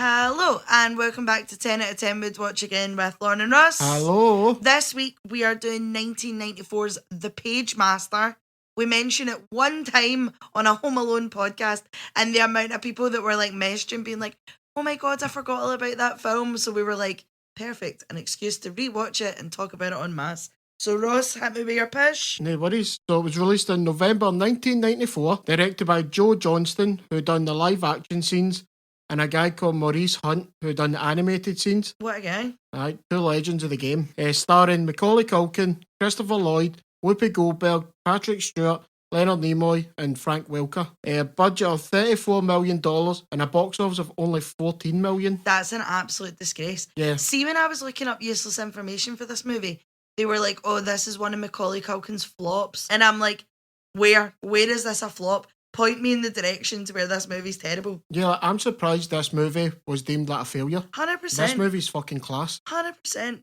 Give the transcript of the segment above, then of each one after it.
Hello, and welcome back to 10 out of 10 Would Watch Again with Lauren and Russ. Hello. This week we are doing 1994's The Pagemaster. We mentioned it one time on a Home Alone podcast, and the amount of people that were like messaging being like, oh my god, I forgot all about that film. So we were like, perfect, an excuse to rewatch it and talk about it en masse. So Ross, hit me with your push. No worries. So it was released in November 1994, directed by Joe Johnston, who done the live action scenes, and a guy called Maurice Hunt, who done the animated scenes. What a guy. Aye, two legends of the game. Starring Macaulay Culkin, Christopher Lloyd, Whoopi Goldberg, Patrick Stewart, Leonard Nimoy and Frank Welker. A budget of $34 million and a box office of only $14 million. That's an absolute disgrace. Yeah. See, when I was looking up useless information for this movie, they were like, oh, this is one of Macaulay Culkin's flops. And I'm like, where is this a flop? Point me in the direction to where this movie's terrible. Yeah, I'm surprised this movie was deemed like a failure. 100%. This movie's fucking class. 100%.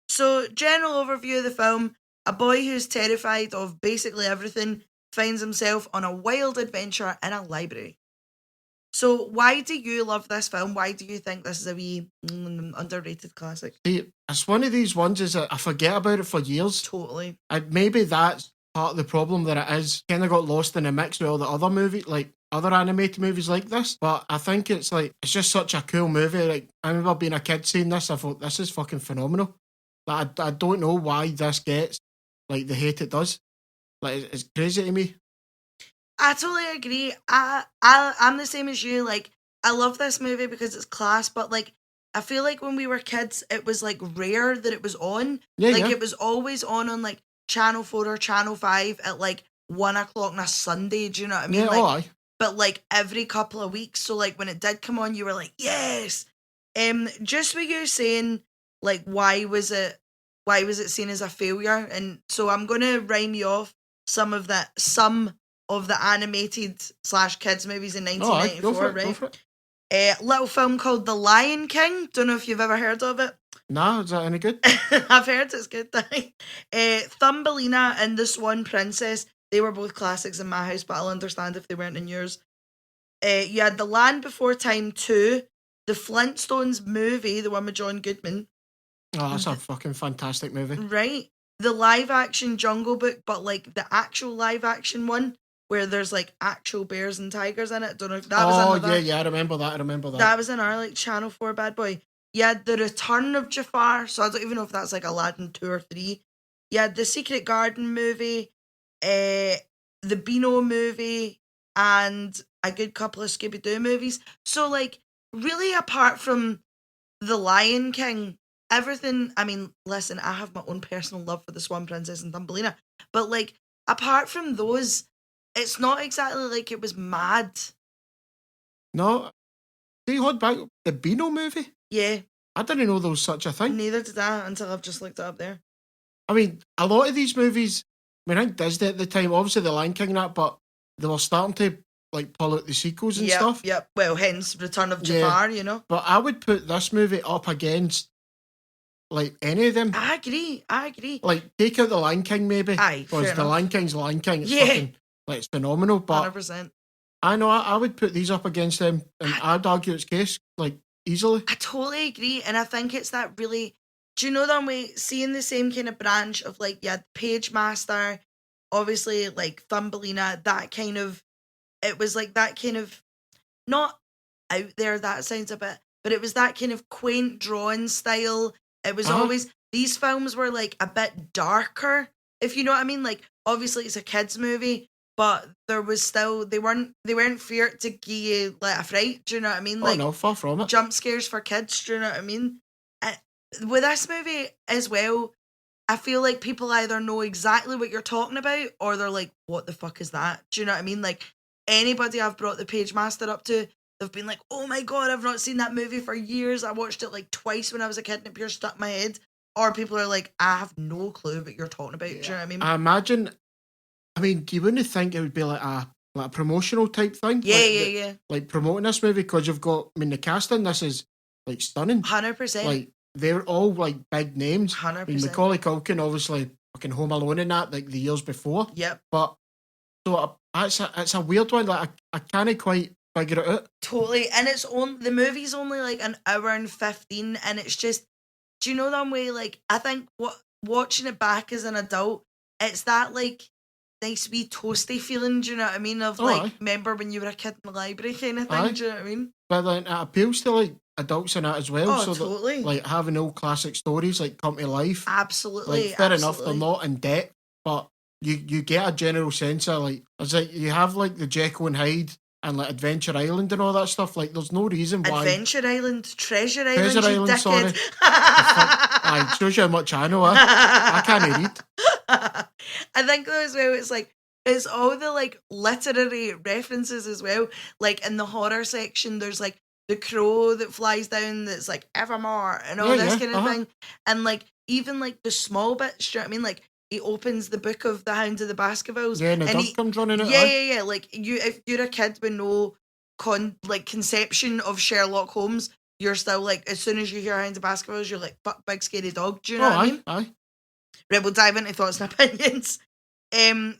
So, general overview of the film. A boy who's terrified of basically everything finds himself on a wild adventure in a library. So, why do you love this film? Why do you think this is a wee underrated classic? See, it's one of these ones is that I forget about it for years. Totally. And maybe that's part of the problem that it is. Kind of got lost in the mix with all the other movies, like other animated movies like this. But I think it's just such a cool movie. Like, I remember being a kid seeing this, I thought, this is fucking phenomenal. Like, I don't know why this gets like the hate it does. Like, it's crazy to me. I totally agree. I'm the same as you. Like, I love this movie because it's class, but like, I feel like when we were kids, it was like rare that it was on. Yeah, like, yeah. It was always on like Channel 4 or Channel 5 at like 1 o'clock on a Sunday. Do you know what I mean? Yeah, like, aye. But like every couple of weeks. So like when it did come on, you were like, yes. Just with you saying like why was it seen as a failure? And so I'm gonna rhyme you off some of the animated / kids movies in 1994, go for it, right? Go for it. A little film called The Lion King. Don't know if you've ever heard of it. Nah, is that any good? I've heard it's good. Thumbelina and The Swan Princess. They were both classics in my house, but I'll understand if they weren't in yours. You had The Land Before Time 2, The Flintstones movie, the one with John Goodman. Oh, that's a fucking fantastic movie. Right. The live action Jungle Book, but like the actual live action one where there's like actual bears and tigers in it. Don't know if that was in yeah, I remember that. That was in our like Channel 4 bad boy. You had The Return of Jafar, so I don't even know if that's like Aladdin 2 or 3. You had The Secret Garden movie, the Beano movie, and a good couple of Scooby-Doo movies. So like, really apart from The Lion King, everything, I mean, listen, I have my own personal love for The Swan Princess and Thumbelina, but like, apart from those, it's not exactly like it was mad. No. They hold back the Beano movie? Yeah. I didn't know there was such a thing. Neither did I until I've just looked it up there. I mean, a lot of these movies, I mean, I think Disney at the time, obviously The Lion King and that, but they were starting to like pull out the sequels and stuff. Yep. Well, hence Return of Jafar, you know. But I would put this movie up against like any of them. I agree. Like, take out The Lion King maybe. Aye, because fair The enough. Lion King's Lion King. It's fucking, like, it's phenomenal. But 100%. I know I would put these up against them, and I'd argue its case like easily. I totally agree, and I think it's that really. Do you know that way? Seeing the same kind of branch of like Pagemaster, obviously like Thumbelina, that kind of. It was like that kind of not out there. That sounds a bit, but it was that kind of quaint drawing style. It was always these films were like a bit darker, if you know what I mean. Like obviously it's a kids movie, but there was still they weren't feared to give you like a fright. Do you know what I mean? Like, no, far from it. Jump scares for kids. Do you know what I mean? With this movie as well, I feel like people either know exactly what you're talking about or they're like, "What the fuck is that?" Do you know what I mean? Like anybody I've brought the Pagemaster up to, they've been like, "Oh my god, I've not seen that movie for years. I watched it like twice when I was a kid and it pure stuck in my head." Or people are like, "I have no clue what you're talking about." Do you know what I mean? I imagine. I mean, you wouldn't think it would be like a promotional type thing. Yeah. Like promoting this movie because you've got. I mean, the cast in this is like stunning. 100%. Like they're all like big names. 100%. I mean, Macaulay Culkin, obviously, fucking Home Alone in that, like the years before. Yep. But so it's a weird one. Like I can't quite figure it out. Totally. And the movie's only like an hour and 15, and it's just, do you know that way? Like, I think watching it back as an adult, it's that like nice wee toasty feeling, do you know what I mean? Of Oh, like, aye. remember when you were a kid in the library kind of thing, Aye. do you know what I mean? But then it appeals to like adults in that as well. Oh, So totally. that like having old classic stories like come to life. Absolutely. Like fair enough, absolutely. they're not in depth, but you get a general sense of like it's like you have like the Jekyll and Hyde and like Adventure Island and all that stuff. Like there's no reason why Adventure Island, Treasure Treasure Island, you Island, sorry. dickhead. Aye, shows you how much I know. I can't read. I think though as well, it's all the like literary references as well. Like in the horror section, there's like the crow that flies down that's like evermore and all this kind of thing. And like even like the small bits, do you know what I mean? Like he opens the book of the Hound of the Baskervilles. Yeah, and the dog comes running out. Yeah. Like if you're a kid with no conception of Sherlock Holmes, you're still like, as soon as you hear Hound of the Baskervilles, you're like, fuck, big scary dog. Do you know what I mean? Aye. Right, we'll dive into thoughts and opinions.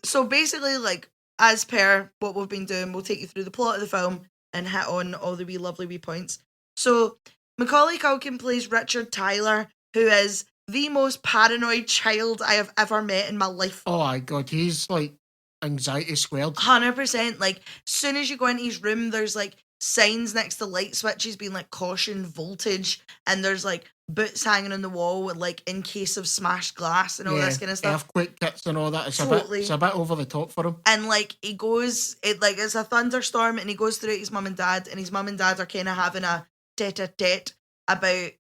So basically, like, as per what we've been doing, we'll take you through the plot of the film and hit on all the lovely wee points. So Macaulay Culkin plays Richard Tyler, who is the most paranoid child I have ever met in my life. Oh my god, he's like anxiety squared. 100%. Like, soon as you go into his room, there's like signs next to light switches being like caution voltage, and there's like boots hanging on the wall with like in case of smashed glass and all this kind of stuff. Earthquake kits and all that. Totally. It's a bit over the top for him. And like it's a thunderstorm, and he goes through his mum and dad, and his mum and dad are kind of having a tete-a-tete about,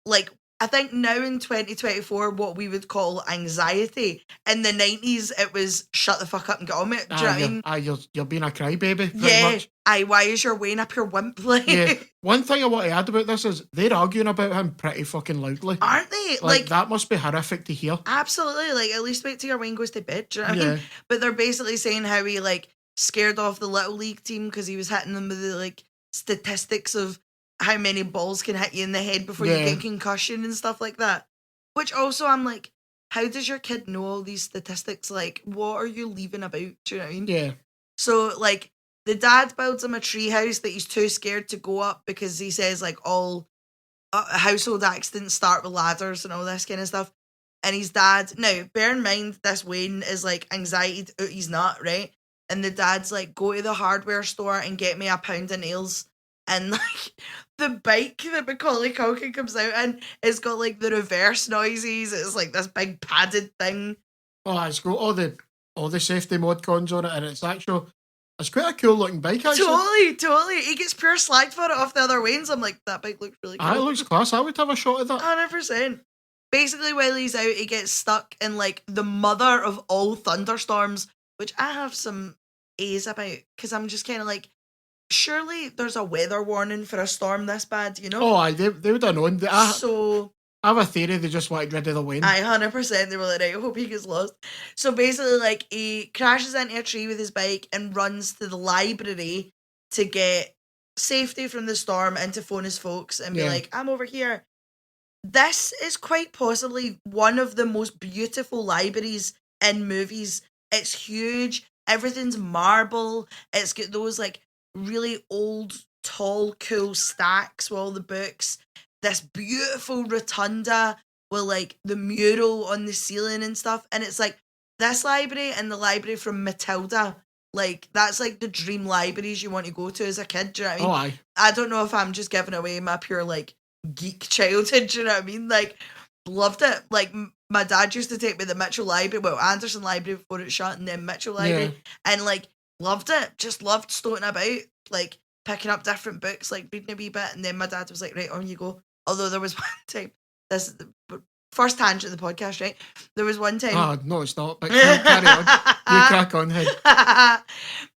like, I think now in 2024, what we would call anxiety. In the 90s, it was shut the fuck up and get on with it. Do you know what I mean? You're being a crybaby. Yeah. Much. Why is your weighing up your wimp? Like, yeah. One thing I want to add about this is they're arguing about him pretty fucking loudly. Aren't they? Like that must be horrific to hear. Absolutely. Like, at least wait till your Wayne goes to bed. Do you know what I mean? But they're basically saying how he like scared off the Little League team because he was hitting them with the like statistics of how many balls can hit you in the head before you get concussion and stuff like that. Which also I'm like, how does your kid know all these statistics? Like, what are you leaving about? Do you know what I mean? Yeah. So like the dad builds him a tree house that he's too scared to go up because he says like all household accidents start with ladders and all this kind of stuff. And his dad, now bear in mind this Wayne is like anxiety out his nut, right? And the dad's like, go to the hardware store and get me a pound of nails. And like the bike that Macaulay Culkin comes out in, it's got like the reverse noises. It's like this big padded thing. Oh, it's got all the safety mod cons on it, and it's quite a cool looking bike actually. Totally. He gets pure slagged for it off the other Waynes. I'm like, that bike looks really cool. It looks class. I would have a shot at that. 100%. Basically, while he's out, he gets stuck in like the mother of all thunderstorms, which I have some A's about because I'm just kind of like, surely there's a weather warning for a storm this bad, you know? Oh, they would have known. So I have a theory they just wanted rid of the Wayne. 100%. They were like, I hope he gets lost. So basically, like, he crashes into a tree with his bike and runs to the library to get safety from the storm and to phone his folks and be like, I'm over here. This is quite possibly one of the most beautiful libraries in movies. It's huge. Everything's marble. It's got those, like, really old, tall, cool stacks with all the books. This beautiful rotunda with like the mural on the ceiling and stuff. And it's like this library and the library from Matilda. Like that's like the dream libraries you want to go to as a kid. Do you know what I mean? Oh, aye. I don't know if I'm just giving away my pure like geek childhood. Do you know what I mean? Like loved it. Like my dad used to take me to the Mitchell Library, well, Anderson Library before it shut, and then Mitchell Library, and like loved it. Just loved stoating about, like picking up different books, like reading a wee bit, and then my dad was like, right, on you go. Although there was one time, this is the first tangent of the podcast, right? There was one time. Oh, no, it's not. But carry on. You crack on, hey.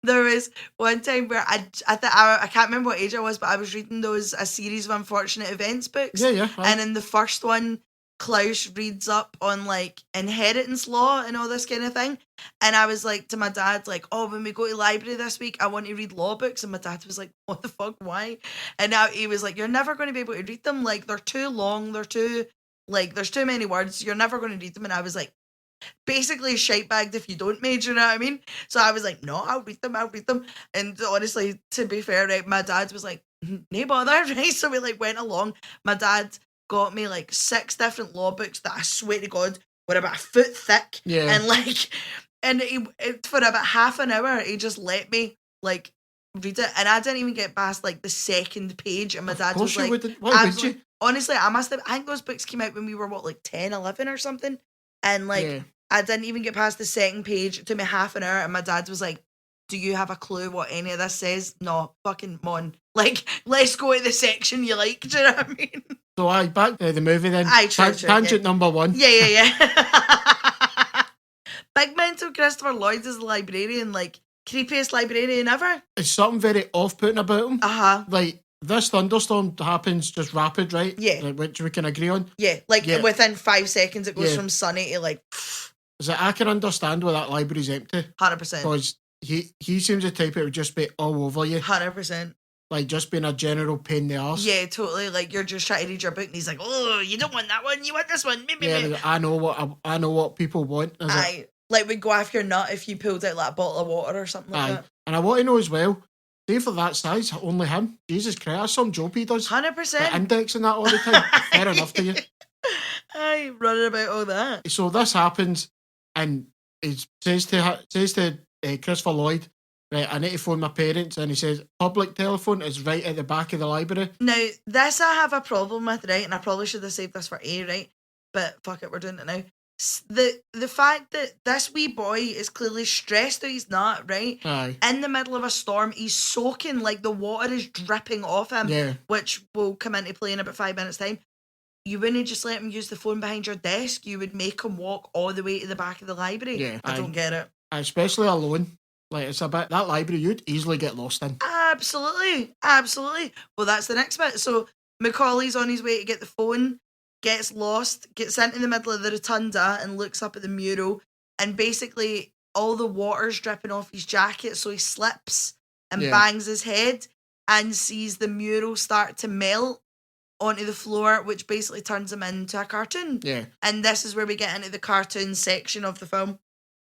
There was one time where I can't remember what age I was, but I was reading a series of unfortunate events books. Yeah. And in the first one, Klaus reads up on like inheritance law and all this kind of thing. And I was like to my dad, like, oh, when we go to the library this week, I want to read law books. And my dad was like, what the fuck, why? And now he was like, you're never going to be able to read them. Like, they're too long. They're too, like, there's too many words. You're never going to read them. And I was like, basically shite-bagged if you don't, mate, you know what I mean? So I was like, no, I'll read them. And honestly, to be fair, right, my dad was like, no bother, right? So we like went along. My dad got me like 6 different law books that I swear to God were about a foot thick. Yeah. And like, and for about half an hour, he just let me like read it. And I didn't even get past like the second page. And my Of dad course was you like, wouldn't. Why would you? honestly, I think those books came out when we were, what, like 10, 11 or something? And like, Yeah. I didn't even get past the second page. It took me half an hour, and my dad was like, do you have a clue what any of this says? No, fucking mon. Like, let's go to the section you like. Do you know what I mean? So back to the movie then. True, Tangent number 1. Yeah. Big mental Christopher Lloyd is the librarian, like, creepiest librarian ever. There's something very off-putting about him. Uh-huh. Like, this thunderstorm happens just rapid, right? Yeah. Like, which we can agree on. Yeah, like within 5 seconds it goes from sunny to like... So I can understand why that library's empty. 100%. Because he seems the type that would just be all over you. 100%. Like, just being a general pain in the arse. Yeah, totally. Like, you're just trying to read your book and he's like, oh, you don't want that one, you want this one. Yeah, I know what people want. Like, would go after your nut if you pulled out like a bottle of water or something like that. And I want to know as well, see for that size, only him. Jesus Christ, that's some job he does. 100%. Like indexing that all the time. Fair enough to you. Aye, running about all that. So this happens, and he says to Christopher Lloyd, right, I need to phone my parents, and he says, public telephone is right at the back of the library. Now, this I have a problem with, right, and I probably should have saved this for A, right, but fuck it, we're doing it now. The fact that this wee boy is clearly stressed out, he's not, right? Aye. In the middle of a storm, he's soaking, like the water is dripping off him, which will come into play in about 5 minutes' time. You wouldn't just let him use the phone behind your desk. You would make him walk all the way to the back of the library. Yeah, I don't get it. Especially alone. Like, it's a bit, that library you'd easily get lost in. Absolutely. Well, that's the next bit. So Macaulay's on his way to get the phone, gets lost, gets sent in the middle of the rotunda and looks up at the mural, and basically all the water's dripping off his jacket, so he slips and bangs his head and sees the mural start to melt onto the floor, which basically turns him into a cartoon. Yeah. And this is where we get into the cartoon section of the film.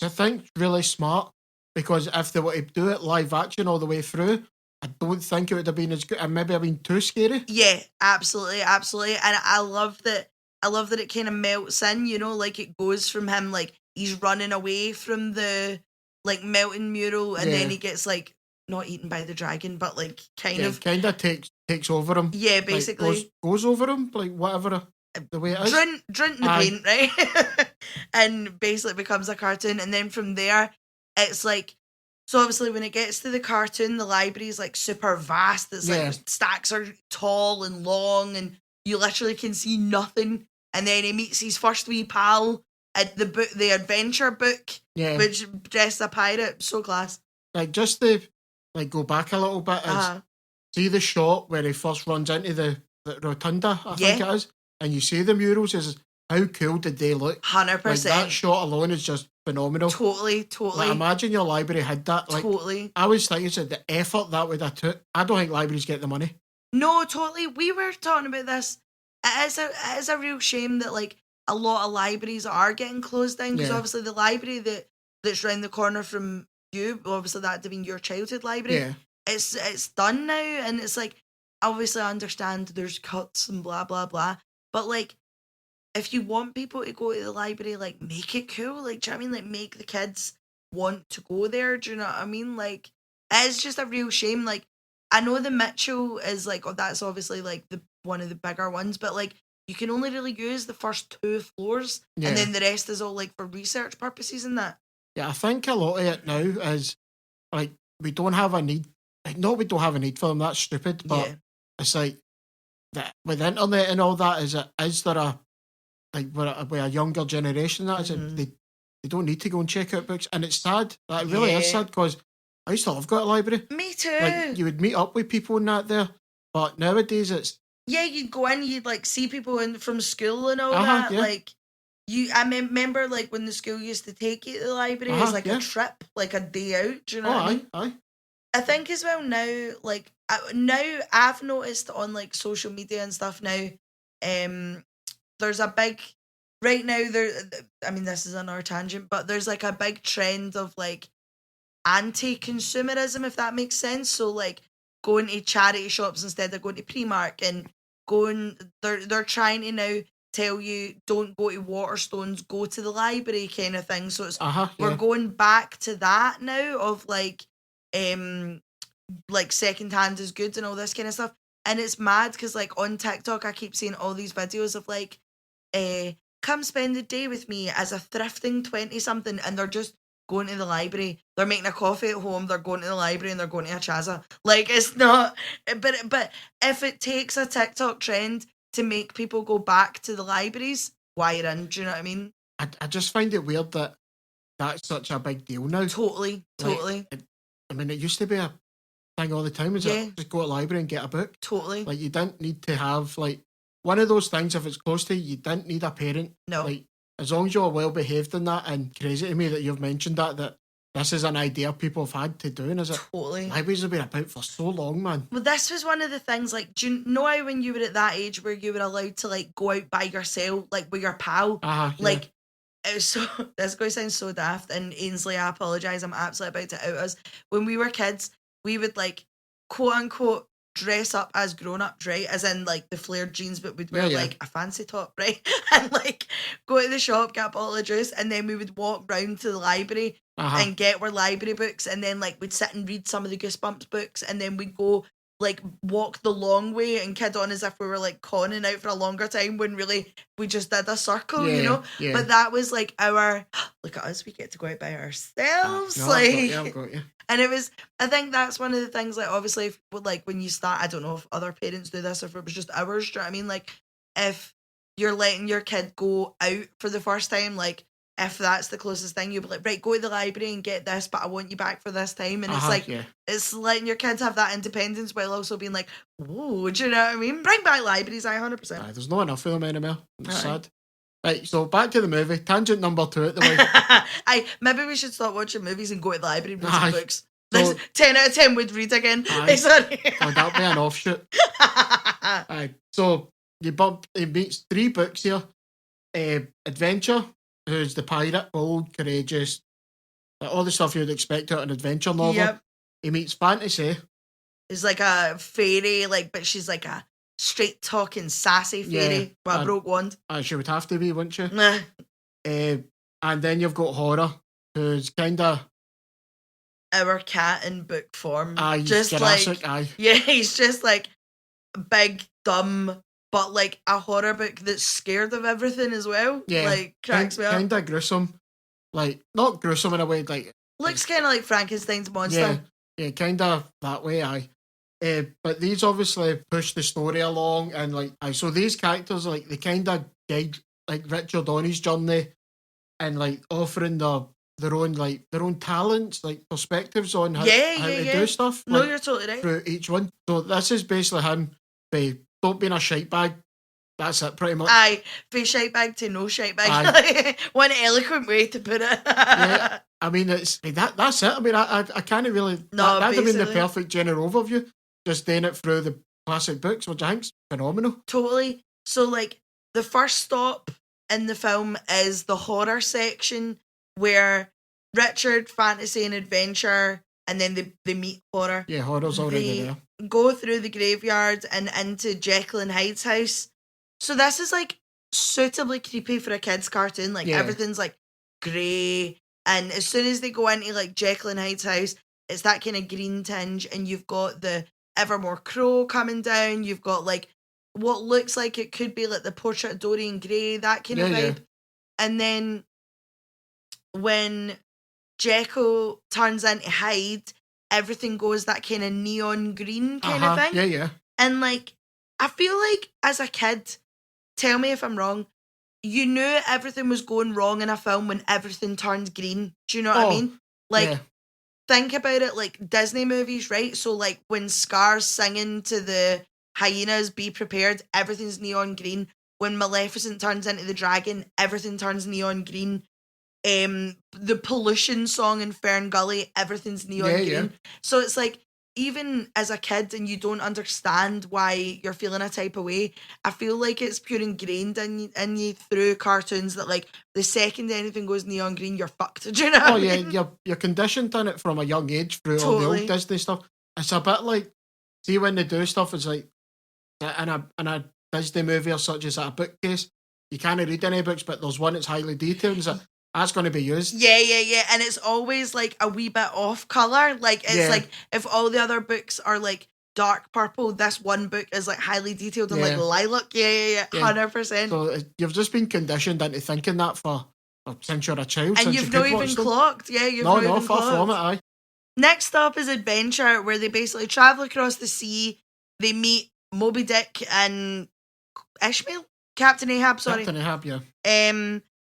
I think really smart, because if they were to do it live action all the way through, I don't think it would have been as good, and maybe have been too scary. Yeah, absolutely. And I love that it kind of melts in, you know, like it goes from him, like he's running away from the like melting mural, and then he gets like not eaten by the dragon, but like kind of takes over him. Yeah, basically like goes over him, like whatever the way it is. Drink the paint, right? And basically becomes a cartoon, and then from there, it's like. So obviously when it gets to the cartoon, the library is like super vast. It's like stacks are tall and long, and you literally can see nothing. And then he meets his first wee pal at the adventure book, which dressed a pirate. So class. Like, just to go back a little bit, see the shot where he first runs into the rotunda, I think it is, and you see the murals. Is how cool did they look? 100%. Like, that shot alone is just phenomenal. Totally. Like, imagine your library had that. Like, totally. I was thinking, the effort that would have took. I don't think libraries get the money. No, totally. We were talking about this. It is a real shame that like a lot of libraries are getting closed down, because obviously the library that's round the corner from you, obviously that'd have been your childhood library. Yeah. It's done now, and it's like, obviously I understand there's cuts and blah blah blah, but like, if you want people to go to the library, like, make it cool. Like, do you know what I mean? Like, make the kids want to go there. Do you know what I mean? Like, it's just a real shame. Like, I know the Mitchell is like, that's obviously like one of the bigger ones, but like, you can only really use the first 2 floors, and then the rest is all like for research purposes and that. Yeah, I think a lot of it now is like, we don't have a need. Like, no, we don't have a need for them. That's stupid. But it's like that with the internet and all that. Is there a like with a younger generation that is they don't need to go and check out books, and it's sad. That really is sad, because I used to love going to a library. Me too. Like, you would meet up with people and that there, but nowadays it's you'd go in, you'd like see people from school and all that. Like, I remember like when the school used to take you to the library as like a trip, like a day out. Do you know what I mean? Aye. I think as well now, like now I've noticed on like social media and stuff now, there's a big right now I mean, this is another tangent, but there's like a big trend of like anti-consumerism, if that makes sense. So like going to charity shops instead of going to Primark, and they're trying to now tell you don't go to Waterstones, go to the library kind of thing. So it's we're Yeah. going back to that now of like second hand is good and all this kind of stuff. And it's mad because like on TikTok I keep seeing all these videos of like come spend a day with me as a thrifting 20 something, and they're just going to the library, they're making a coffee at home, they're going to the library, and they're going to a chaza. Like, it's not, but if it takes a TikTok trend to make people go back to the libraries, why you're in, do you know what I mean? I just find it weird that that's such a big deal now. Totally. I mean, it used to be a thing all the time. Is it just go to the library and get a book? Totally. Like, you didn't need to have like one of those things. If it's close to you didn't need a parent. No. Like, as long as you're well behaved in that, and crazy to me that you've mentioned that this is an idea people have had to do, and is it? Totally. Libraries have been about for so long, man. Well, this was one of the things, like, do you know how when you were at that age where you were allowed to, like, go out by yourself, like, with your pal? Like, it was so, this is going to sound so daft, and Ainsley, I apologise, I'm absolutely about to out us. When we were kids, we would, like, quote-unquote, dress up as grown-ups, right? As in, like, the flared jeans, but we'd wear, like, a fancy top, right? And, like, go to the shop, get a bottle of juice, and then we would walk round to the library and get our library books, and then, like, we'd sit and read some of the Goosebumps books, and then we'd go, like, walk the long way and kid on as if we were, like, conning out for a longer time when really we just did a circle, you know? Yeah. But that was, like, our, look at us, we get to go out by ourselves. No, like, I've got you. And it was, I think that's one of the things, like, obviously, if, like, when you start, I don't know if other parents do this or if it was just ours, do you know what I mean? Like, if you're letting your kid go out for the first time, like, if that's the closest thing, you'll be like, right, go to the library and get this, but I want you back for this time. And it's like, it's letting your kids have that independence while also being like, whoa, do you know what I mean? Bring back libraries, 100%. There's not enough of them anymore. It's sad. Right, so back to the movie. Tangent number 2 at the way. Maybe we should stop watching movies and go to the library and read some books. So, 10 out of 10 would read again. Sorry. Oh, that'll be an offshoot. So he meets 3 books here. Adventure, who's the pirate, bold, courageous, all the stuff you'd expect out of an adventure novel. Yep. He meets fantasy. It's like a fairy, like, but she's like a straight talking sassy fairy with a broke wand. She would have to be, wouldn't she? Nah. And then you've got horror, who's kind of our cat in book form. Just Jurassic, yeah, he's just like big, dumb, but like a horror book that's scared of everything as well. Yeah, like cracks me up. Kind of gruesome, like not gruesome in a way, like looks kind of like Frankenstein's monster. Yeah, kind of that way. But these obviously push the story along, and like so these characters, like they kind of guide like Richard on his journey, and like offering their own talents, like perspectives on how to do stuff. No, like, you're totally right. Through each one. So this is basically him don't being a shite bag. That's it, pretty much. Aye, from shite bag to no shite bag. One eloquent way to put it. Yeah, I mean that's it. I mean I can't really. That'd have been the perfect general overview. Just doing it through the classic books, which I think's phenomenal. Totally. So like the first stop in the film is the horror section where Richard, fantasy and adventure, and then they meet horror. Yeah, horror's already there. Go through the graveyard and into Jekyll and Hyde's house. So this is like suitably creepy for a kid's cartoon. Like everything's like grey, and as soon as they go into like Jekyll and Hyde's house, it's that kind of green tinge, and you've got the Evermore Crow coming down. You've got like what looks like it could be like the Portrait of Dorian Gray, that kind of vibe. And then when Jekyll turns into Hyde, everything goes that kind of neon green kind of thing. Yeah. And like, I feel like as a kid, tell me if I'm wrong, you knew everything was going wrong in a film when everything turns green. Do you know what I mean? Like, think about it like Disney movies, right? So like when Scar's singing to the hyenas, be prepared, everything's neon green. When Maleficent turns into the dragon, everything turns neon green. The pollution song in Fern Gully, everything's neon green. So it's like even as a kid and you don't understand why you're feeling a type of way, I feel like it's pure ingrained in you through cartoons that like the second anything goes neon green, you're fucked. Do you know what Oh I yeah, mean? you're conditioned in it from a young age through all the old Totally. Disney stuff. It's a bit like, see when they do stuff, it's like in a Disney movie or such as a bookcase, you can't read any books, but there's one that's highly detailed, and it's like, that's going to be used. Yeah. And it's always like a wee bit off color. Like it's Yeah. like if all the other books are like dark purple, this one book is like highly detailed and like Yeah. lilac. Yeah. 100%. So you've just been conditioned into thinking that for since you're a child, And since you've you not could watch even them. clocked. Yeah, you've No, not even far clocked. from it, aye. Next up is Adventure, where they basically travel across the sea. They meet Moby Dick and Ishmael? Captain Ahab, sorry. Captain Ahab, yeah.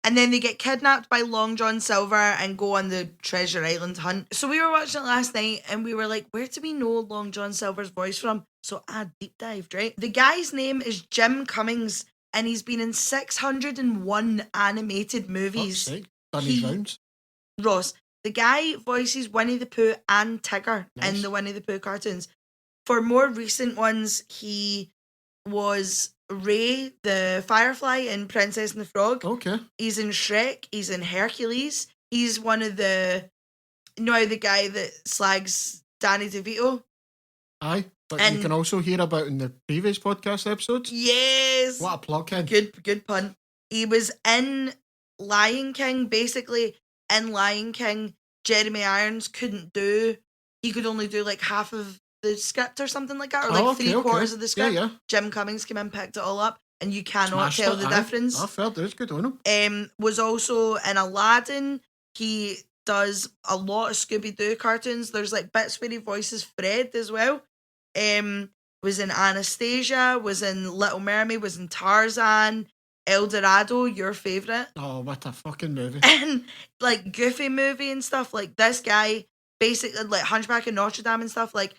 And then they get kidnapped by Long John Silver and go on the Treasure Island hunt. So we were watching it last night and we were like, where do we know Long John Silver's voice from? So I deep dived, right? The guy's name is Jim Cummings and he's been in 601 animated movies. Fuck's sake. Done his rounds. Ross, the guy voices Winnie the Pooh and Tigger in the Winnie the Pooh cartoons. For more recent ones, he was Ray the Firefly in Princess and the Frog. Okay. He's in Shrek. He's in Hercules. He's one of the... the guy that slags Danny DeVito. Aye. But you can also hear about in the previous podcast episodes. Yes. What a plug-in. Good pun. He was in Lion King. Basically, in Lion King, Jeremy Irons he could only do like half of the script or something like that, or like three-quarters of the script. Yeah. Jim Cummings came in, picked it all up, and you cannot Smashed tell it, the aye. difference. Oh, fair dues, good on him. Was also in Aladdin. He does a lot of Scooby-Doo cartoons. There's like bits where he voices Fred as well. Was in Anastasia, was in Little Mermaid, was in Tarzan, El Dorado, your favourite. Oh, what a fucking movie. And like Goofy movie and stuff. Like this guy, basically like Hunchback of Notre Dame and stuff, like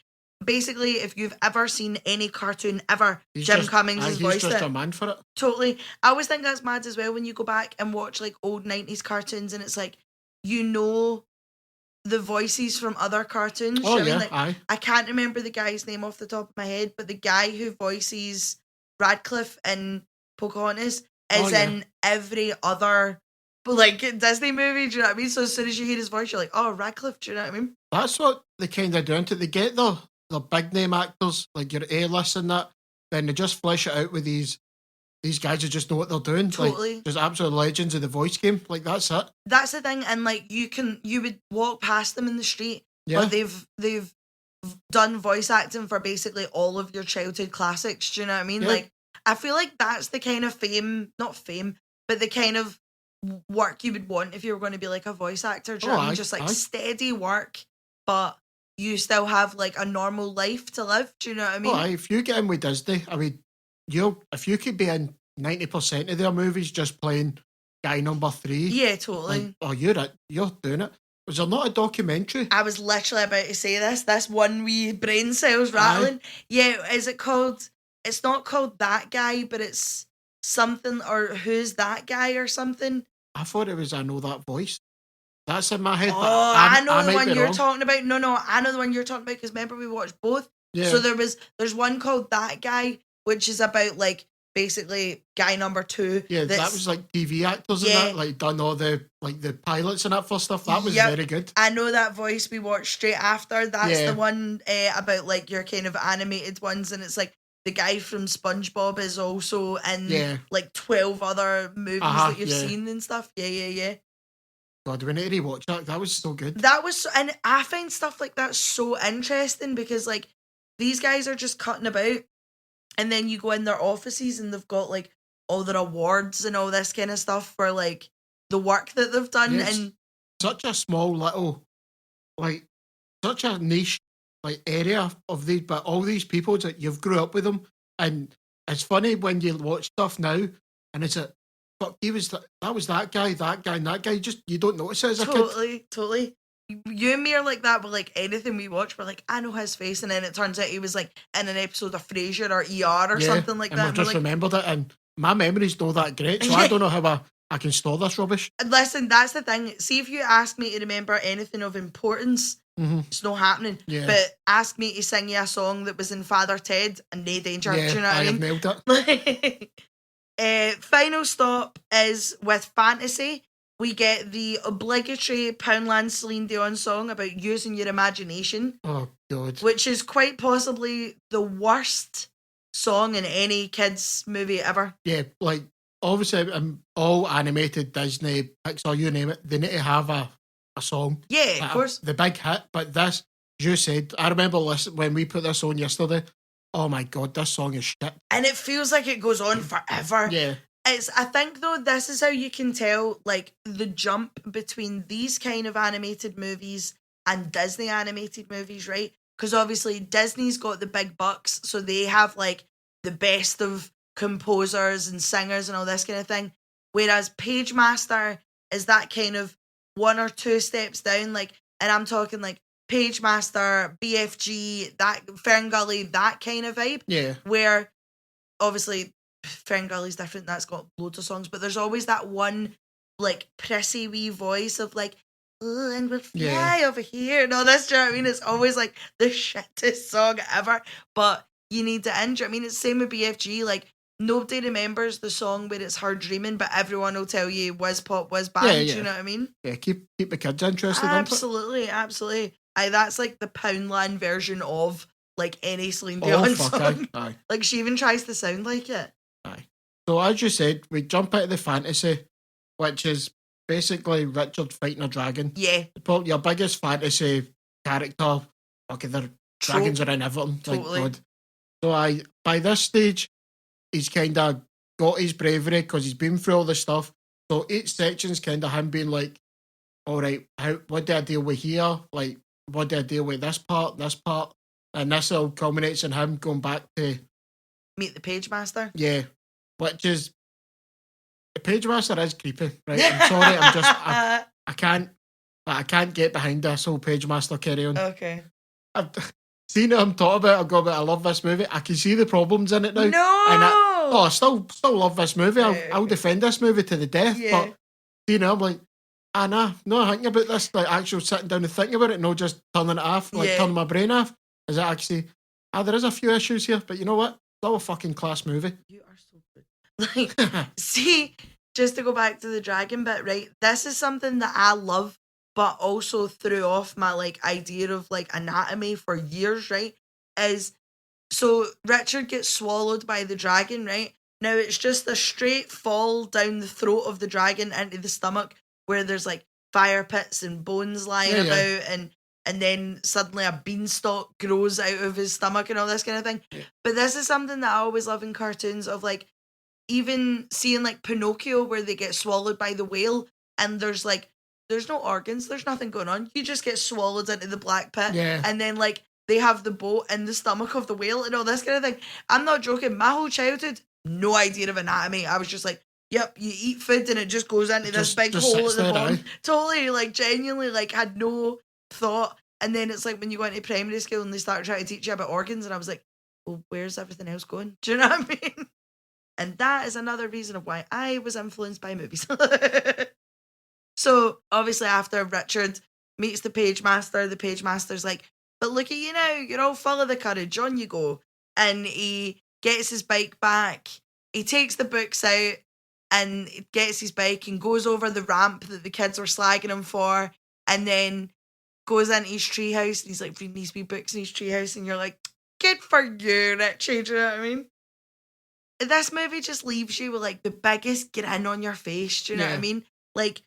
basically if you've ever seen any cartoon ever, Jim Cummings has voiced it. He's just a man for it. Totally. I always think that's mad as well when you go back and watch like old 90s cartoons and it's like, the voices from other cartoons. Oh, I mean, yeah, aye. I can't remember the guy's name off the top of my head, but the guy who voices Radcliffe in Pocahontas is in every other like Disney movie. Do you know what I mean? So as soon as you hear his voice, you're like, oh, Radcliffe. Do you know what I mean? That's what they kind of do into it. They get the big name actors, like your A-list and that, then they just flesh it out with these guys who just know what they're doing. Totally. Like, just absolute legends of the voice game. Like, that's it. That's the thing. And like you would walk past them in the street, but they've done voice acting for basically all of your childhood classics. Do you know what I mean? Yeah. Like, I feel like that's the kind of not fame, but the kind of work you would want if you were going to be like a voice actor. Do you know what I mean? Just like steady work, but you still have like a normal life to live. Do you know what I mean? Oh, if you get in with Disney, I mean, if you could be in 90% of their movies just playing guy number 3. Yeah, totally. You're doing it. Was there not a documentary? I was literally about to say this. This one wee brain cells rattling. Yeah, is it called... It's not called That Guy, but it's something, or Who's That Guy or something. I thought it was I Know That Voice. That's in my head. Oh, but I know the might one be you're wrong. talking about. No, I know the one you're talking about because remember we watched both. Yeah. So there's one called That Guy, which is about like basically guy number 2. Yeah, that was like TV actors and that, like done all the pilots and that for stuff. That was very good. I know that voice we watched straight after. That's the one about like your kind of animated ones, and it's like the guy from SpongeBob is also in like 12 other movies that you've seen and stuff. Yeah. God, we need to rewatch that. That was so good. That was, and I find stuff like that so interesting because like these guys are just cutting about, and then you go in their offices and they've got like all their awards and all this kind of stuff for like the work that they've done. Yes. And such a small little, like, such a niche like area of these, but all these people that you've grew up with them, and it's funny when you watch stuff now, and it's a, but that was that guy, and that guy. You don't notice it as a kid. Totally. You and me are like that with like anything we watch. We're like, I know his face, and then it turns out he was like in an episode of Frasier or ER or something like and that. We've just remembered it, and my memory's not that great, so I don't know how I can store this rubbish. Listen, that's the thing. See, if you ask me to remember anything of importance, it's not happening. Yeah. But ask me to sing you a song that was in Father Ted and no danger. Yeah, Do you know what I have mean? nailed it. Final stop is with Fantasy. We get the obligatory Poundland Celine Dion song about using your imagination. Oh, God. Which is quite possibly the worst song in any kids' movie ever. Yeah, like, obviously, all animated Disney, Pixar, you name it, they need to have a song. Yeah, like of course. The big hit, but this, as you said, I remember when we put this on yesterday, oh my God, this song is shit. And it feels like it goes on forever. Yeah. I think, though, this is how you can tell, like, the jump between these kind of animated movies and Disney animated movies, right? Because obviously Disney's got the big bucks, so they have, like, the best of composers and singers and all this kind of thing. Whereas Pagemaster is that kind of 1 or 2 steps down, like, and I'm talking, like, Pagemaster, BFG, that Ferngully, that kind of vibe. Yeah. Where, obviously, Ferngully's different, that's got loads of songs, but there's always that one, like, prissy wee voice of, like, oh, and we'll fly over here. No, that's, do you know what I mean? It's always, like, the shittest song ever, but you need to end. I mean, it's the same with BFG, like, nobody remembers the song where it's her dreaming, but everyone will tell you whiz pop, whiz bang, do you know what I mean? Yeah, keep the kids interested. Absolutely. That's, like, the Poundland version of, like, any Celine Dion song. Aye. Like, she even tries to sound like it. Aye. So as you said, we jump into the fantasy, which is basically Richard fighting a dragon. Yeah. Probably your biggest fantasy character. Okay, their dragons are in everything. Totally. Like God. So by this stage, he's kind of got his bravery because he's been through all this stuff. So each section's kind of him being like, all right, what do I deal with here? Like, what do I deal with this part? And this all culminates in him going back to meet the Pagemaster. Yeah, which is the Pagemaster is creepy, right? I'm sorry, I can't get behind this whole Pagemaster carry on. Okay. I've seen him talk about it, I love this movie. I can see the problems in it now. No! And I still love this movie. I'll defend this movie to the death. Yeah. But you know, I'm like, no thinking about this, like actual sitting down and thinking about it, no just turning it off, like turning my brain off. Is it actually there is a few issues here, but you know what? Still a fucking class movie. You are so good. Like, see, just to go back to the dragon bit, right? This is something that I love, but also threw off my like idea of like anatomy for years, right? Is so Richard gets swallowed by the dragon, right? Now it's just a straight fall down the throat of the dragon into the stomach where there's like fire pits and bones lying about and then suddenly a beanstalk grows out of his stomach and all this kind of thing. Yeah. But this is something that I always love in cartoons of like even seeing like Pinocchio where they get swallowed by the whale and there's no organs, there's nothing going on. You just get swallowed into the black pit and then like they have the boat in the stomach of the whale and all this kind of thing. I'm not joking. My whole childhood, no idea of anatomy. I was just like, yep, you eat food and it just goes into this big hole at the bottom. Totally, like genuinely, like had no thought. And then it's like when you go into primary school and they start trying to teach you about organs, and I was like, well, where's everything else going? Do you know what I mean? And that is another reason of why I was influenced by movies. So obviously after Richard meets the Pagemaster's like, but look at you now, you're all full of the courage, on you go. And he gets his bike back, he takes the books out and gets his bike and goes over the ramp that the kids were slagging him for, and then goes into his treehouse and he's like reading these wee books in his treehouse, and you're like, good for you, Richard, you know what I mean? This movie just leaves you with like the biggest grin on your face, do you know what I mean? Like,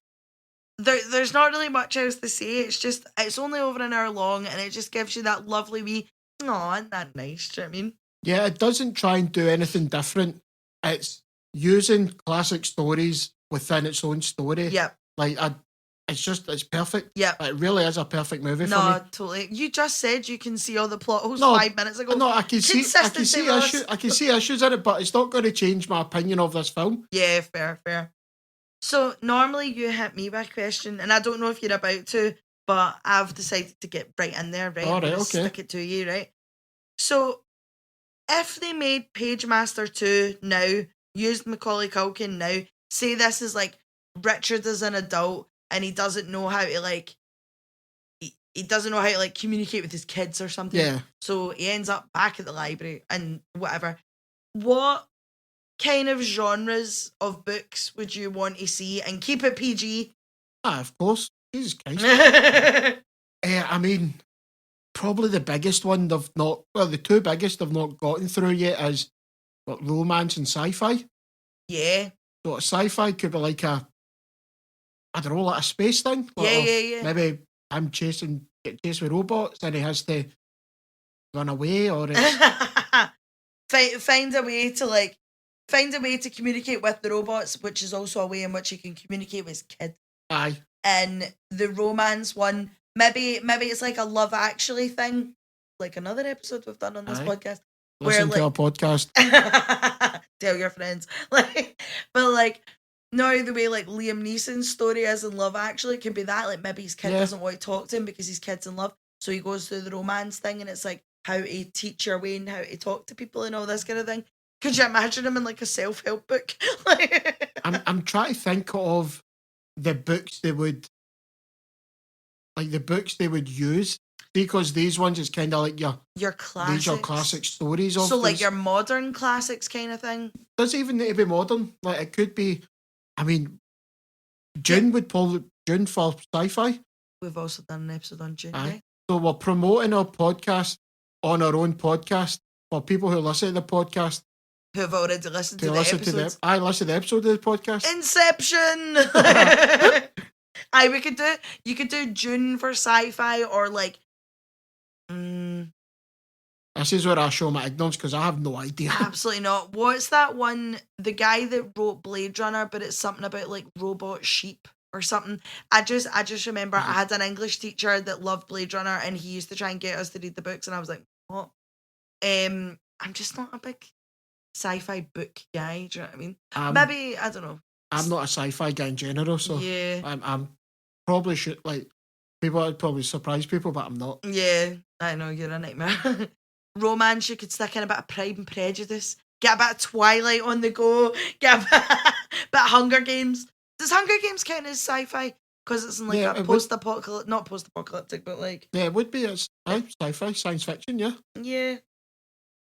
there's not really much else to say. It's only over an hour long, and it just gives you that lovely wee, isn't that nice? Do you know what I mean? Yeah, it doesn't try and do anything different. It's using classic stories within its own story. Yep. Like, it's perfect. Yep. It really is a perfect movie for me. No, totally. You just said you can see all the plot holes 5 minutes ago. No, I can see issues in it, but it's not going to change my opinion of this film. Yeah, fair. So normally you hit me with a question, and I don't know if you're about to, but I've decided to get right in there, right? All right, okay. Stick it to you, right? So if they made Pagemaster 2 now, used Macaulay Culkin now, say this is like Richard is an adult and he doesn't know how to like he doesn't know how to like communicate with his kids or something. Yeah. So he ends up back at the library and whatever. What kind of genres of books would you want to see and keep it PG? Of course. Jesus Christ. I mean, probably the biggest one the two biggest I've not gotten through yet is romance and sci-fi. Yeah. So sci-fi could be like I don't know, like a space thing. Yeah. Maybe I'm getting chased with robots and he has to run away, or it's... find a way to communicate with the robots, which is also a way in which he can communicate with his kids. Aye. And the romance one, maybe it's like a Love Actually thing, like another episode we've done on this podcast. Listen to our podcast. Tell your friends. But no, the way like Liam Neeson's story is in Love Actually can be that. Like maybe his kid doesn't want to talk to him because his kid's in love. So he goes through the romance thing and it's like how to teach your way and how to talk to people and all this kind of thing. Could you imagine him in like a self-help book? I'm trying to think of the books they would use, because these ones is kind of like your classics. These are classic stories of. So like your modern classics kind of thing. Doesn't even need to be modern. Like it could be. I mean, June would probably June for sci-fi. We've also done an episode on June. Aye. So we're promoting our podcast on our own podcast for people who listen to the podcast. Who have already listened to the episodes. I listened to the episode of the podcast. Inception! You could do June for sci-fi or like... This is where I show my ignorance because I have no idea. Absolutely not. What's that one? The guy that wrote Blade Runner, but it's something about like robot sheep or something. I just remember I had an English teacher that loved Blade Runner and he used to try and get us to read the books and I was like, what? I'm just not a big sci-fi book guy. Do you know what I mean? Maybe, I don't know. I'm not a sci-fi guy in general, so yeah. I'm probably should like people. I'd probably surprise people, but I'm not. Yeah, I know you're a nightmare. Romance, you could stick in a bit of Pride and Prejudice, get a bit of Twilight on the go, get a bit of Hunger Games. Does Hunger Games count as sci-fi? Because it's in like a post-apocalyptic, not post-apocalyptic, but like... Yeah, it would be. It's sci-fi, science fiction, yeah. Yeah.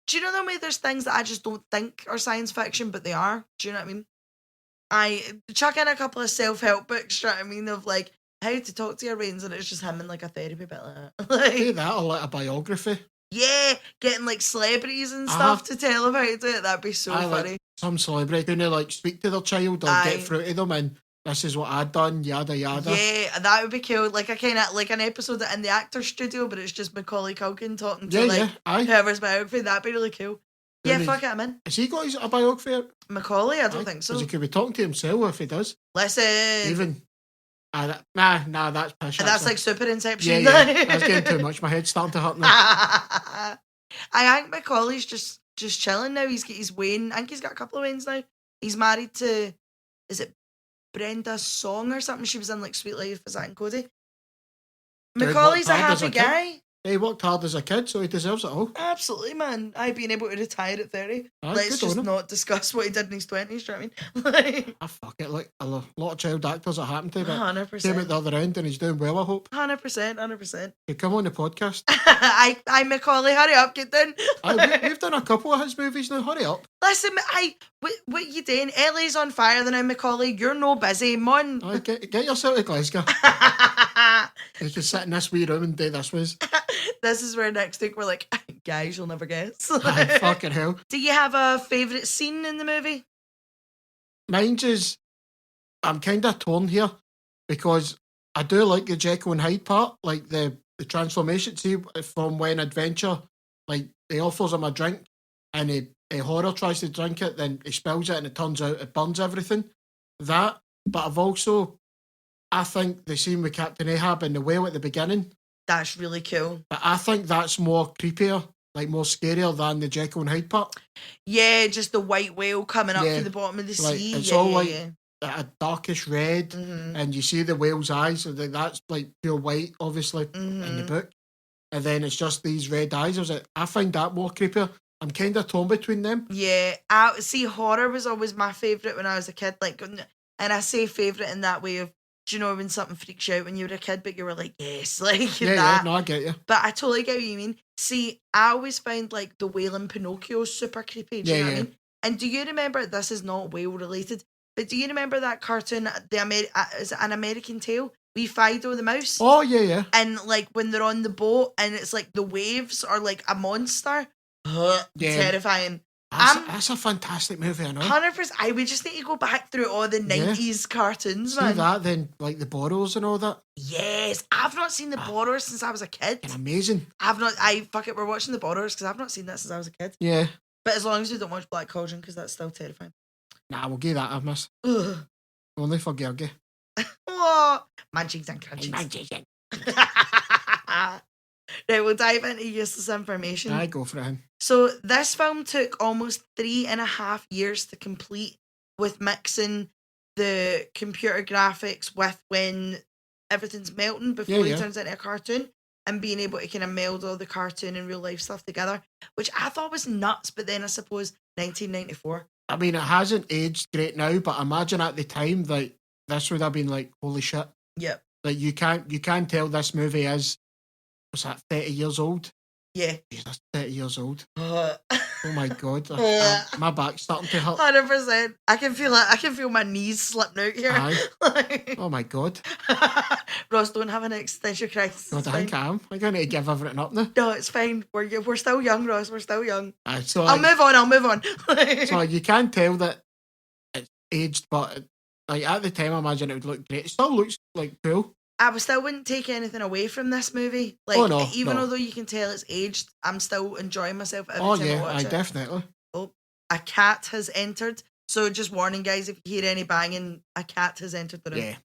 Do you know the way there's things that I just don't think are science fiction, but they are? Do you know what I mean? I chuck in a couple of self-help books, do you know what I mean, of like how to talk to your brains, and it's just him in like a therapy bit like that. Like that or like a biography. Yeah, getting like celebrities and stuff to tell them how to do it. That'd be so funny. Like some celebrity gonna like speak to their child or get through to them and this is what I'd done, yada yada. Yeah, that would be cool. Like a kind of like an episode in the actor's studio, but it's just Macaulay Culkin talking to whoever's biography. That'd be really cool. Yeah, fuck it, I'm in. Has he got a biography? Macaulay? I don't think so. Because he could be talking to himself if he does. Listen. Even. Nah, that's pish. That's like super Inception. Yeah. That's getting too much. My head's starting to hurt now. I think Macaulay's just chilling now. He's got his Wayne. I think he's got a couple of Waynes now. He's married to, is it Brenda Song or something? She was in like Sweet Life of Zack and Cody. Macaulay's a happy guy. He worked hard as a kid, so he deserves it all. Absolutely, man. I've been able to retire at 30. Let's just not discuss what he did in his 20s, do you know what I mean? Fuck it. Like, a lot of child actors that happened to, but 100%. Came at the other end and he's doing well, I hope. 100%. You come on the podcast. I Macaulay, hurry up, get down. We've done a couple of his movies now, hurry up. Listen, what you doing? LA's on fire now, Macaulay. You're no busy, man. Get yourself to Glasgow. You can sit in this wee room and do this with. This is where next week we're like, guys, you'll never guess. Fucking hell. Do you have a favourite scene in the movie? Mine's is, I'm kind of torn here because I do like the Jekyll and Hyde part, like the transformation. See, from when Adventure, like, he offers him a drink and a Horror tries to drink it, then he spills it and it turns out it burns everything. That, but I think the scene with Captain Ahab in the whale at the beginning, that's really cool. But I think that's more creepier, like more scarier than the Jekyll and Hyde part. Yeah, just the white whale coming up to the bottom of the sea. It's all a darkish red, and you see the whale's eyes, so that's like pure white, obviously, in the book. And then it's just these red eyes. I find that more creepier. I'm kind of torn between them. Yeah, see, horror was always my favourite when I was a kid. Like, And I say favourite in that way of, do you know when something freaks you out when you were a kid, but you were like, yes, like Yeah, that. no, I get you. But I totally get what you mean. See, I always found like the wailing Pinocchio super creepy. Do you know what I mean? And do you remember, this is not whale related, but do you remember that cartoon, is it An American Tale? Wee Fido the mouse? Oh, yeah. And like when they're on the boat and it's like the waves are like a monster. Terrifying. That's a fantastic movie, I know. 100%. We just need to go back through all the 90s cartoons, man. See that, then like the Borrows and all that. Yes, I've not seen the Borrows since I was a kid. Amazing. Fuck it, we're watching the Borrows because I've not seen that since I was a kid. Yeah. But as long as we don't watch Black Cauldron, because that's still terrifying. Nah, we'll give that a miss. Ugh. Only for Gergie. Oh, munchies and crunchies. Right, we'll dive into useless information. I go for it. So this film took almost 3.5 years to complete, with mixing the computer graphics with when everything's melting before it turns into a cartoon, and being able to kind of meld all the cartoon and real life stuff together, which I thought was nuts. But then I suppose 1994. I mean, it hasn't aged great now, but imagine at the time, like, this would have been like, holy shit. Yep. Like, you can't tell this movie is, what's that, 30 years old? Yeah. Jesus, 30 years old. Oh my God. My back's starting to hurt. 100%. I can feel it. I can feel my knees slipping out here. Aye. Oh my God. Ross, don't have an existential crisis. God, I think I am. I'm going to give everything up now. No, it's fine. We're still young, Ross. We're still young. Aye, so I'll move on. So you can tell that it's aged, but like at the time, I imagine it would look great. It still looks like cool. I still wouldn't take anything away from this movie. Like, even although you can tell it's aged, I'm still enjoying myself every time I watch it. Definitely. Oh, a cat has entered. So just warning, guys, if you hear any banging, a cat has entered the room.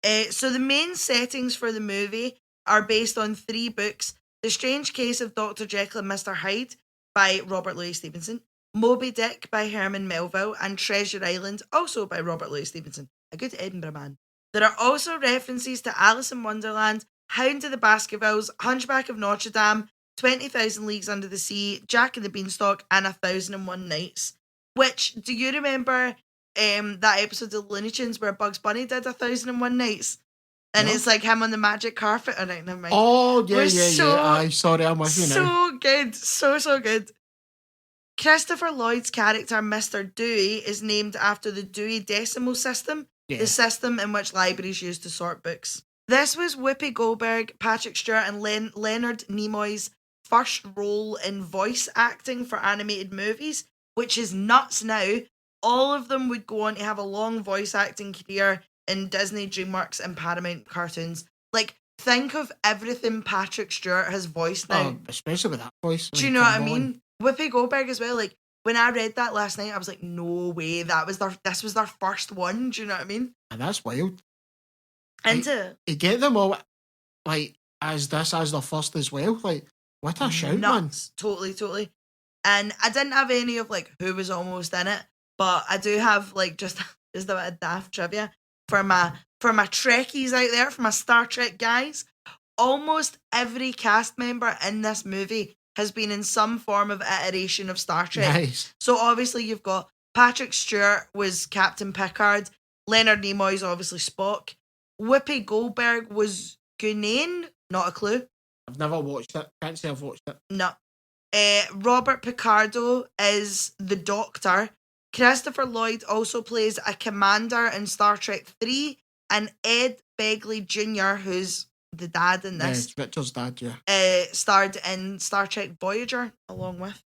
Yeah. So the main settings for the movie are based on 3 books: The Strange Case of Dr. Jekyll and Mr. Hyde by Robert Louis Stevenson, Moby Dick by Herman Melville, and Treasure Island, also by Robert Louis Stevenson. A good Edinburgh man. There are also references to Alice in Wonderland, Hound of the Baskervilles, Hunchback of Notre Dame, 20,000 Leagues Under the Sea, Jack and the Beanstalk, and 1001 Nights. Which, do you remember that episode of Looney Tunes where Bugs Bunny did 1001 Nights? And it's like him on the magic carpet. Oh, right, never mind. Oh, yeah. Sorry, I'm with you now. So good. So good. Christopher Lloyd's character, Mr. Dewey, is named after the Dewey Decimal System, the system in which libraries use to sort books. This was Whoopi Goldberg, Patrick Stewart, and Leonard Nimoy's first role in voice acting for animated movies, which is nuts now. All of them would go on to have a long voice acting career in Disney, DreamWorks, and Paramount cartoons. Like, think of everything Patrick Stewart has voiced now. Oh, especially with that voice. Do you know what I mean? Whoopi Goldberg as well. Like, when I read that last night, I was like, no way, this was their first one. Do you know what I mean? And that's wild. And you get them all like as their first as well. Like, what a shout, man. Totally. And I didn't have any of like who was almost in it, but I do have like just a bit of daft trivia for my Trekkies out there, for my Star Trek guys. Almost every cast member in this movie has been in some form of iteration of Star Trek. Nice. So obviously you've got Patrick Stewart was Captain Picard, Leonard Nimoy's obviously Spock, Whoopi Goldberg was Guinan, not a clue. I've never watched it. Can't say I've watched it. No. Robert Picardo is the Doctor. Christopher Lloyd also plays a commander in Star Trek 3, and Ed Begley Jr., who's the dad in this. Yeah, Richard's dad, starred in Star Trek Voyager along with.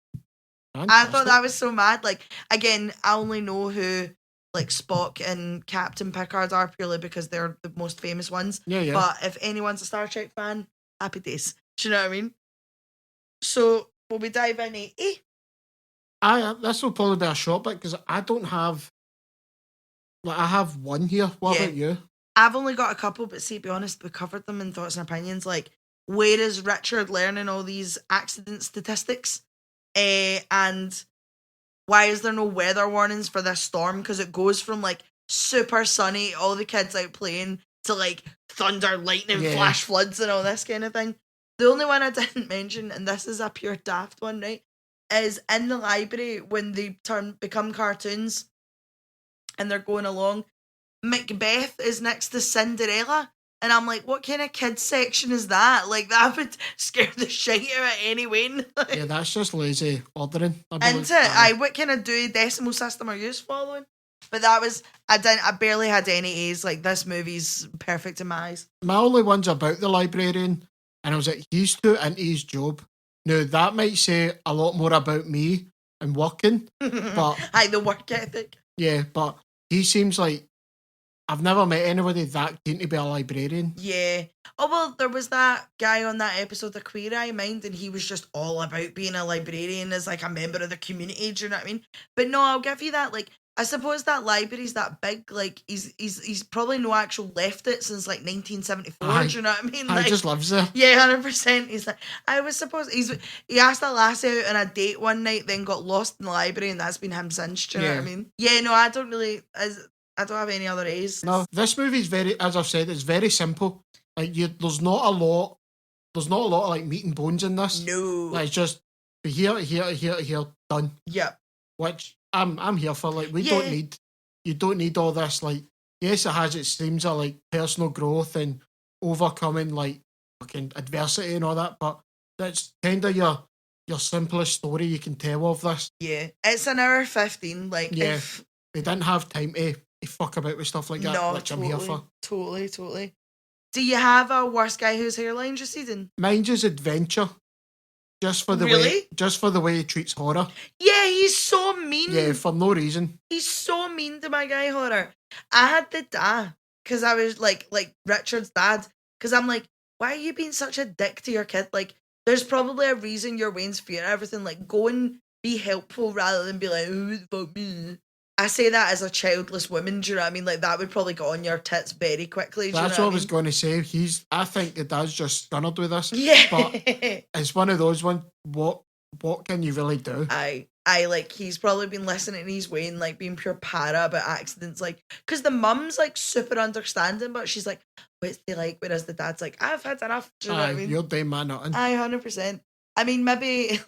Fantastic. I thought that was so mad. Like, again, I only know who like Spock and Captain Picard are purely because they're the most famous ones. Yeah. But if anyone's a Star Trek fan, happy days. Do you know what I mean? So, will we dive in? This will probably be a short bit because I don't have. Like, I have one here. What about you? I've only got a couple, but see, to be honest, we covered them in thoughts and opinions. Like, where is Richard learning all these accident statistics? And why is there no weather warnings for this storm? Because it goes from like super sunny, all the kids out playing, to like thunder, lightning, flash floods, and all this kind of thing. The only one I didn't mention, and this is a pure daft one, right, is in the library when they become cartoons and they're going along. Macbeth is next to Cinderella. And I'm like, what kind of kids section is that? Like, that would scare the shit out of anyone. Yeah, that's just lazy ordering. Into it, what kind of decimal system are you following? But that was, I barely had any A's. Like, this movie's perfect in my eyes. My only one's about the librarian, and I was like, he's too into his job. Now, that might say a lot more about me and working, but... Aye, the work ethic. Yeah, but he seems like I've never met anybody that keen to be a librarian. Yeah. Oh, well, there was that guy on that episode of Queer Eye Mind, and he was just all about being a librarian as, like, a member of the community, do you know what I mean? But no, I'll give you that, like, I suppose that library's that big, like, he's probably no actual left it since, like, 1974, do you know what I mean? He Like, just lives there. Yeah, 100%. He's like, I was supposed, he asked that lassie out on a date one night, then got lost in the library, and that's been him since, do you know what I mean? Yeah, no, I don't have any other A's. No, this movie's very, as I've said, it's very simple. Like, there's not a lot of, like, meat and bones in this. No. Like, it's just, here, done. Yep. Which I'm here for. Like, you don't need all this. Like, yes, it has its themes of, like, personal growth and overcoming, like, fucking adversity and all that, but that's kind of your simplest story you can tell of this. Yeah. It's an hour 15. Like, yeah, they didn't have time to fuck about with stuff like that, no, which totally, I'm here for. Totally. Do you have a worst guy whose hairline just season? Mine's is adventure. Just for the way he treats horror. Yeah, he's so mean. Yeah, for no reason. He's so mean to my guy Horror. I had to die because I was like Richard's dad. Because I'm like, why are you being such a dick to your kid? Like, there's probably a reason you're Wayne's fear and everything. Like, go and be helpful rather than be like, who the fuck me? I say that as a childless woman, do you know what I mean? Like, that would probably get on your tits very quickly. That's what I was going to say. I think the dad's just scunnered with this. Yeah. But it's one of those ones, what can you really do? I like, he's probably been listening to his Wayne, like, being pure para about accidents, like, because the mum's, like, super understanding, but she's like, what's they like? Whereas the dad's like, I've had enough, do you know what I mean? You're damn man nothing. 100%. I mean, maybe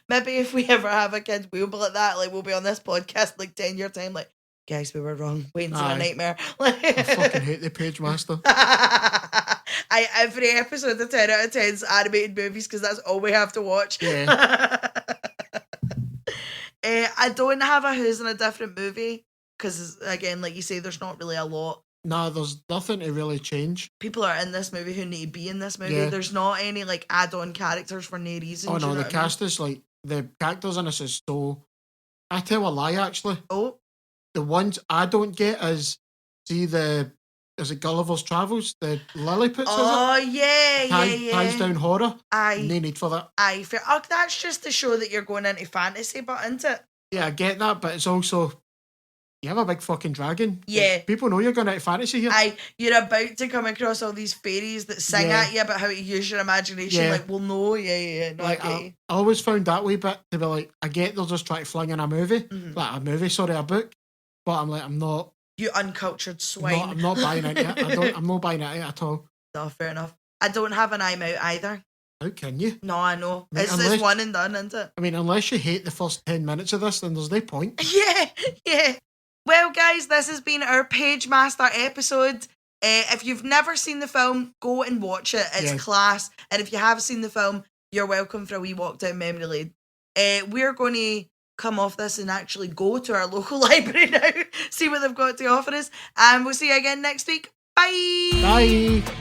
if we ever have a kid, we'll be like that. Like, we'll be on this podcast, like, 10-year time, like, guys, we were wrong. Wayne's a nightmare. I fucking hate the Pagemaster. Every episode of 10 out of 10's animated movies, because that's all we have to watch. Yeah. I don't have a who's in a different movie, because, again, like you say, there's not really a lot. Nah, there's nothing to really change. People are in this movie who need to be in this movie. Yeah. There's not any, like, add-on characters for no reason. Oh no, the cast is, like, the characters in this is so... I tell a lie, actually. Oh. The ones I don't get is, see is it Gulliver's Travels? The Lilliputs, oh, is it? Yeah. Ties down horror. Aye. No need for that. Aye, fair. Oh, that's just to show that you're going into fantasy, but isn't it? Yeah, I get that, but it's also... You have a big fucking dragon. Yeah. People know you're going into fantasy here. Aye, you're about to come across all these fairies that sing at you about how to use your imagination. Yeah. Like, well, no, yeah. No, like, I always found that wee bit to be like, I get they'll just try to fling in a movie. Mm-hmm. Like, a book. But I'm like, I'm not... You uncultured swine. I'm not buying into it. I'm not buying into it at all. No, fair enough. I don't have an I'm out either. How can you? No, I know. I mean, It's one and done, isn't it? I mean, unless you hate the first 10 minutes of this, then there's no point. Yeah. Well, guys, this has been our Pagemaster episode. If you've never seen the film, go and watch it. It's class. And if you have seen the film, you're welcome for a wee walk down memory lane. We're going to come off this and actually go to our local library now, see what they've got to offer us. And we'll see you again next week. Bye! Bye!